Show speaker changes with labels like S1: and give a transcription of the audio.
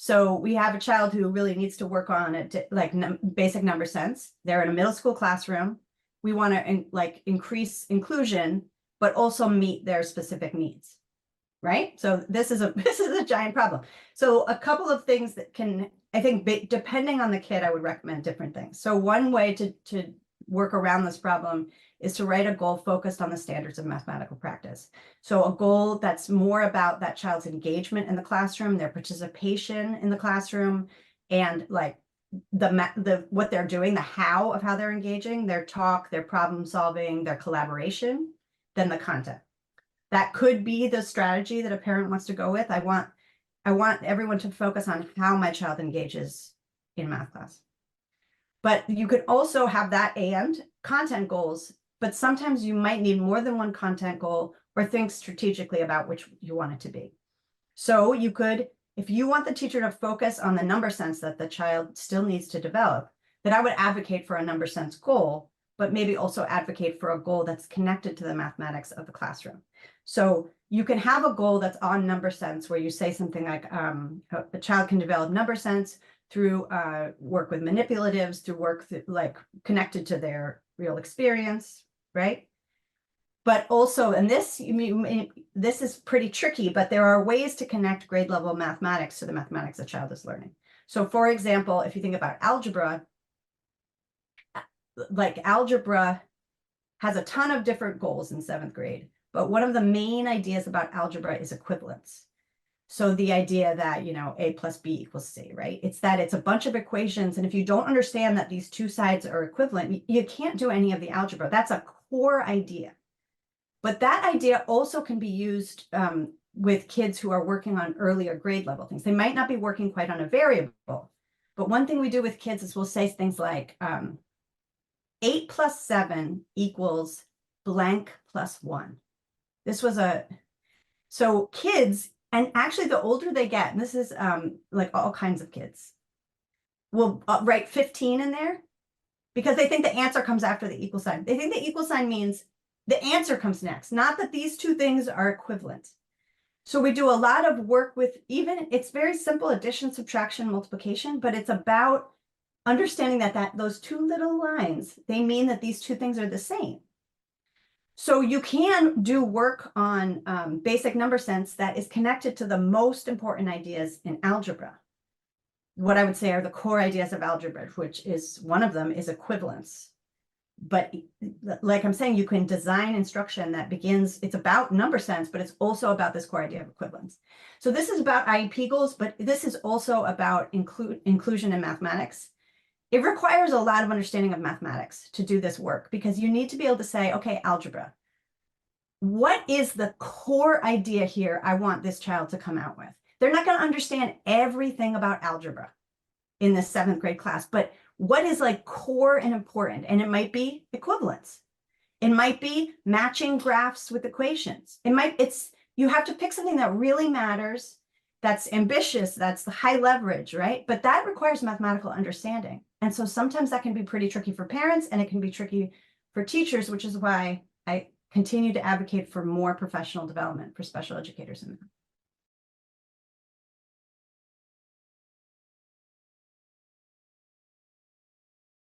S1: So we have a child who really needs to work on it, like basic number sense. They're in a middle school classroom. We want to increase inclusion, but also meet their specific needs, right? So this is a giant problem. So a couple of things that can, I think, depending on the kid, I would recommend different things. So one way to work around this problem is to write a goal focused on the standards of mathematical practice. So a goal that's more about that child's engagement in the classroom, their participation in the classroom, and like what they're doing, the how of how they're engaging, their talk, their problem solving, their collaboration, then the content. That could be the strategy that a parent wants to go with. I want everyone to focus on how my child engages in math class. But you could also have that and content goals, but sometimes you might need more than one content goal or think strategically about which you want it to be. So you could, if you want the teacher to focus on the number sense that the child still needs to develop, then I would advocate for a number sense goal, but maybe also advocate for a goal that's connected to the mathematics of the classroom. So you can have a goal that's on number sense where you say something like a child can develop number sense through work with manipulatives, through work like connected to their real experience, right? But also, and this is pretty tricky, but there are ways to connect grade level mathematics to the mathematics a child is learning. So for example, if you think about algebra, like algebra has a ton of different goals in 7th grade, but one of the main ideas about algebra is equivalence. So the idea that, A plus B equals C, right? It's that it's a bunch of equations. And if you don't understand that these two sides are equivalent, you can't do any of the algebra. That's a core idea. But that idea also can be used with kids who are working on earlier grade level things. They might not be working quite on a variable. But one thing we do with kids is we'll say things like 8 plus 7 equals blank plus 1. So kids, and actually the older they get, and this is like all kinds of kids, will write 15 in there because they think the answer comes after the equal sign. They think the equal sign means the answer comes next, not that these two things are equivalent. So we do a lot of work with it's very simple addition, subtraction, multiplication, but it's about understanding that those two little lines, they mean that these two things are the same. So you can do work on basic number sense that is connected to the most important ideas in algebra. What I would say are the core ideas of algebra, which is one of them is equivalence. But like I'm saying, you can design instruction that begins, it's about number sense, but it's also about this core idea of equivalence. So this is about IEP goals, but this is also about inclusion in mathematics. It requires a lot of understanding of mathematics to do this work because you need to be able to say, okay, algebra, what is the core idea here I want this child to come out with? They're not going to understand everything about algebra in the 7th grade class, but what is like core and important? And it might be equivalence. It might be matching graphs with equations. You have to pick something that really matters, that's ambitious, that's the high leverage, right? But that requires mathematical understanding. And so sometimes that can be pretty tricky for parents and it can be tricky for teachers, which is why I continue to advocate for more professional development for special educators in math.